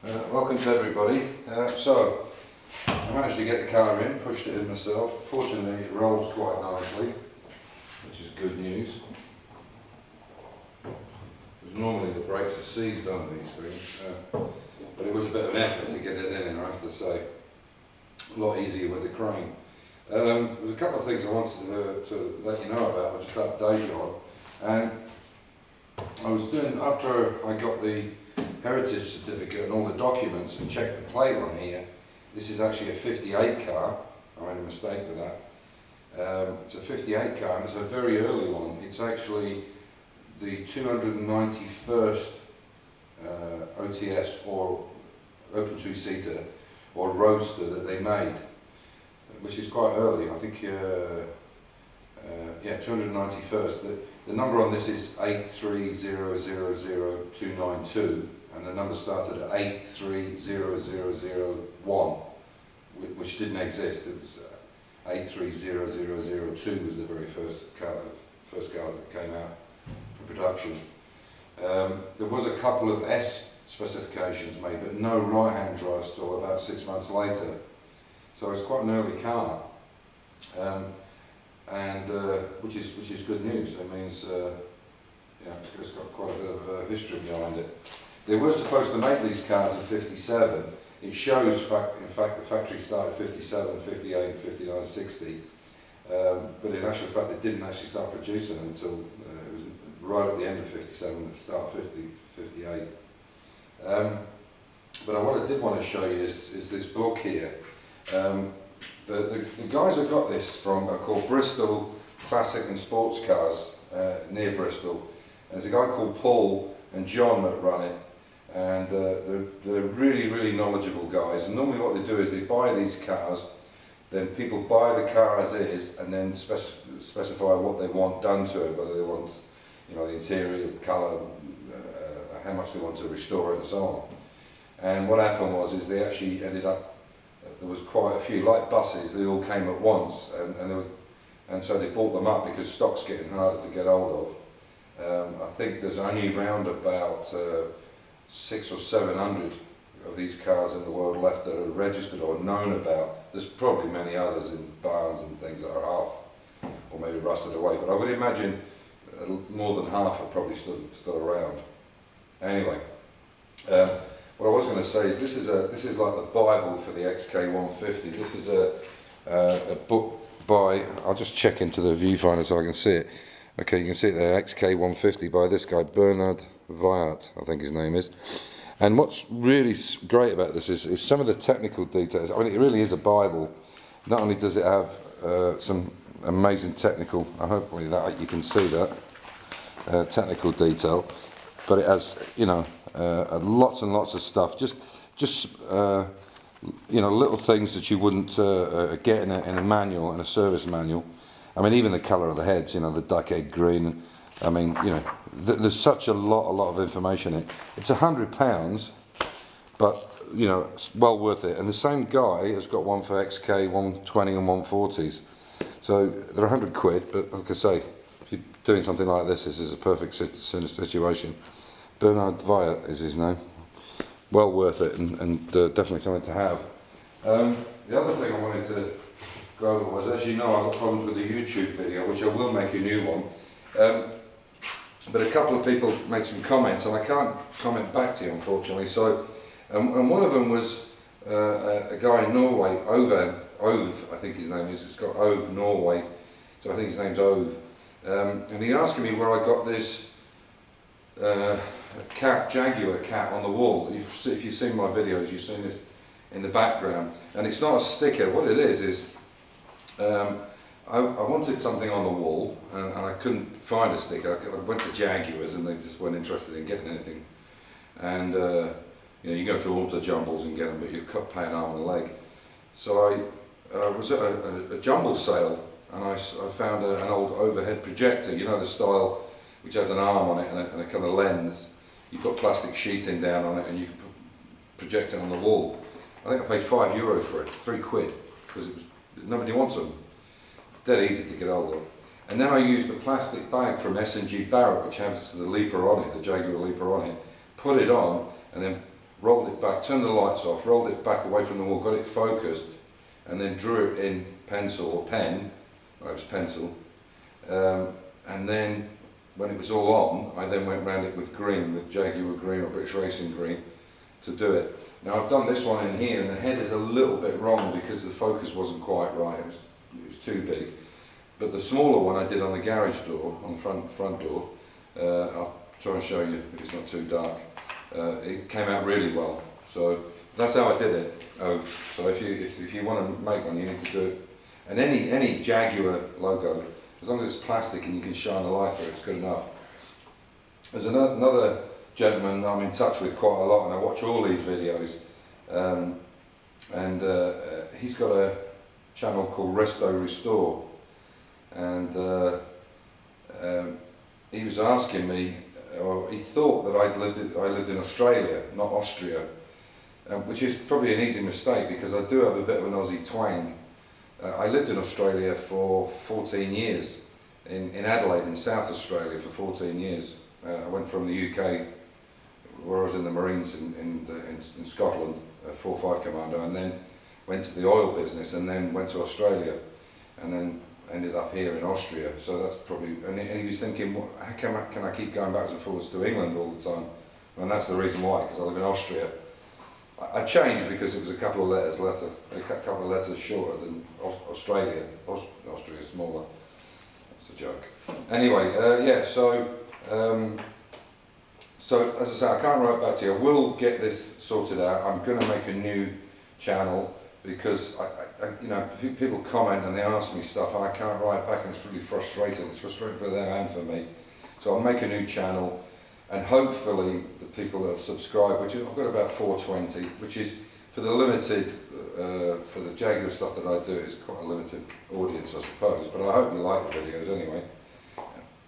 Welcome to everybody. So I managed to get the car in, pushed it in myself. Fortunately it rolls quite nicely, which is good news. Because normally the brakes are seized on these things, but it was a bit of an effort to get it in, I have to say. A lot easier with the crane. There's a couple of things I wanted to let you know about, or just update you on. And I was doing, after I got the heritage certificate and all the documents and checked the plate on here, this is actually a 58 car. I made a mistake with that. It's a 58 car and it's a very early one. It's actually the 291st OTS or open two-seater or roadster that they made, which is quite early. I think, yeah, 291st. The number on this is 8300292, and the number started at 8300001, which didn't exist. It was 830002 was the very first car that came out for production. There was a couple of S specifications made, but no right-hand drive till about 6 months later. So it's quite an early car. Which is good news. It means yeah, it's got quite a bit of history behind it. They were supposed to make these cars in '57. It shows, in fact, the factory started 57, 58, 59, 60. But in actual fact, they didn't actually start producing them until it was right at the end of '57, the start of 58. But what I did want to show you is this book here. The guys who got this from are called Bristol Classic and Sports Cars, near Bristol. And there's a guy called Paul and John that run it, and they're really, really knowledgeable guys. And normally what they do is they buy these cars, then people buy the car as is, and then specify what they want done to it, whether they want, you know, the interior, the colour, how much they want to restore it, and so on. And what happened was they actually ended up. There was quite a few, like buses, they all came at once, and so they bought them up because stock's getting harder to get hold of. I think there's only around about 600 or 700 of these cars in the world left that are registered or known about. There's probably many others in barns and things that are half or maybe rusted away, but I would imagine more than half are probably still around. Anyway. What I was going to say is this is like the Bible for the XK150. This is a book by, I'll just check into the viewfinder so I can see it. Okay, you can see it there, XK150 by this guy, Bernard Viat, I think his name is. And what's really great about this is some of the technical details. I mean, it really is a Bible. Not only does it have some amazing technical, hopefully that you can see that, technical detail, but it has, you know, lots and lots of stuff, just you know, little things that you wouldn't get in a manual, in a service manual. I mean, even the colour of the heads, you know, the duck egg green. I mean, you know, there's such a lot of information in it. It's £100, but you know, it's well worth it. And the same guy has got one for XK120 and 140s, so they're £100, but like I say, if you're doing something like this is a perfect situation. Bernard Viat is his name. Well worth it, and definitely something to have. The other thing I wanted to go over was, as you know, I've got problems with the YouTube video, which I will make a new one. But a couple of people made some comments, and I can't comment back to you, unfortunately. So, and one of them was a guy in Norway, Ove, I think his name is. It's got Ove Norway, so I think his name's Ove. And he asked me where I got this. Jaguar cat on the wall. If you've seen my videos, you've seen this in the background, and it's not a sticker. What it is I wanted something on the wall, and I couldn't find a sticker. I went to Jaguars and they just weren't interested in getting anything, and you know, you go to Auto Jumbles and get them, but you pay an arm and a leg. So I was at a jumble sale, and I found an old overhead projector, you know, the style which has an arm on it and a kind of lens. You put plastic sheeting down on it and you can project it on the wall. I think I paid €5 for it, £3, because nobody wants them. Dead easy to get hold of. And then I used the plastic bag from S&G Barrett, which has the Leaper on it, the Jaguar Leaper on it, put it on, and then rolled it back, turned the lights off, rolled it back away from the wall, got it focused, and then drew it in pencil or pen. Well, it was pencil. And then when it was all on, I then went round it with green, with Jaguar green or British Racing green, to do it. Now I've done this one in here, and the head is a little bit wrong because the focus wasn't quite right. It was too big. But the smaller one I did on the garage door, on the front door. I'll try and show you if it's not too dark. It came out really well. So that's how I did it. So if you want to make one, you need to do it. And any Jaguar logo, as long as it's plastic and you can shine a light through it, it's good enough. There's another gentleman I'm in touch with quite a lot, and I watch all these videos. He's got a channel called Restore. And he was asking me, or he thought that I lived in Australia, not Austria, which is probably an easy mistake because I do have a bit of an Aussie twang. I lived in Australia for 14 years, in Adelaide, in South Australia for 14 years. I went from the UK, where I was in the Marines in Scotland, 4-5 Commando, and then went to the oil business, and then went to Australia, and then ended up here in Austria. So that's probably, and he was thinking, how can I keep going backwards and forwards to England all the time? And that's the reason why, because I live in Austria. I changed because it was a couple of letters shorter than Australia. Austria is smaller. It's a joke. Anyway, yeah. So as I say, I can't write back to you. I will get this sorted out. I'm going to make a new channel because you know, people comment and they ask me stuff and I can't write back, and it's really frustrating. It's frustrating for them and for me. So I'll make a new channel. And hopefully the people that have subscribed, which I've got about 420, which is for the limited, for the Jaguar stuff that I do, it's quite a limited audience, I suppose. But I hope you like the videos anyway,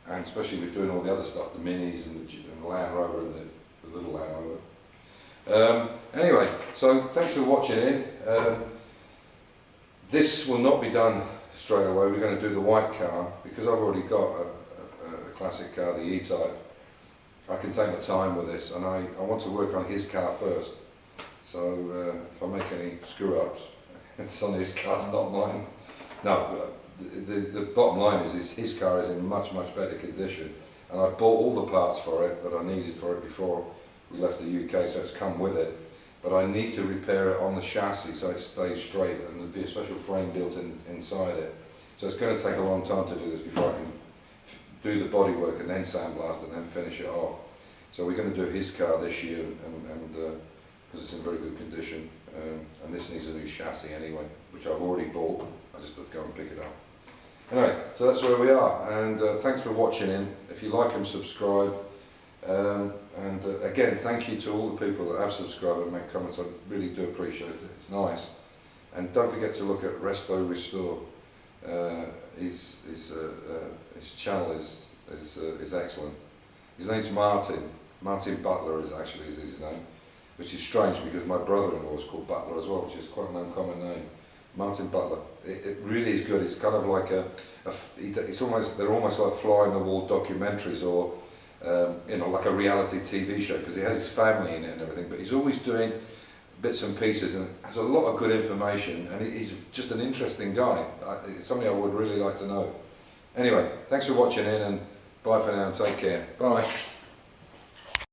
and especially with doing all the other stuff, the minis and the Land Rover and the little Land Rover. Anyway, so thanks for watching in. This will not be done straight away. We're going to do the white car because I've already got a classic car, the E-Type. I can take my time with this, and I want to work on his car first. So if I make any screw-ups, it's on his car, not mine. No, the bottom line is his car is in much better condition, and I bought all the parts for it that I needed for it before we left the UK, so it's come with it. But I need to repair it on the chassis so it stays straight, and there'll be a special frame built inside it. So it's going to take a long time to do this before I can do the bodywork and then sandblast and then finish it off. So we're going to do his car this year, and because it's in very good condition, and this needs a new chassis anyway, which I've already bought. I just have to go and pick it up. Anyway, so that's where we are, and thanks for watching in. If you like them, subscribe, and again, thank you to all the people that have subscribed and make comments. I really do appreciate it. It's nice. And don't forget to look at Restore. His channel is excellent. His name's Martin. Martin Butler is his name, which is strange because my brother-in-law is called Butler as well, which is quite an uncommon name. Martin Butler. It really is good. It's kind of like they're almost like fly-on-the-wall documentaries, or you know, like a reality TV show, because he has his family in it and everything. But he's always doing bits and pieces, and has a lot of good information, and he's just an interesting guy. It's somebody I would really like to know. Anyway, thanks for watching in, and bye for now, and take care. Bye.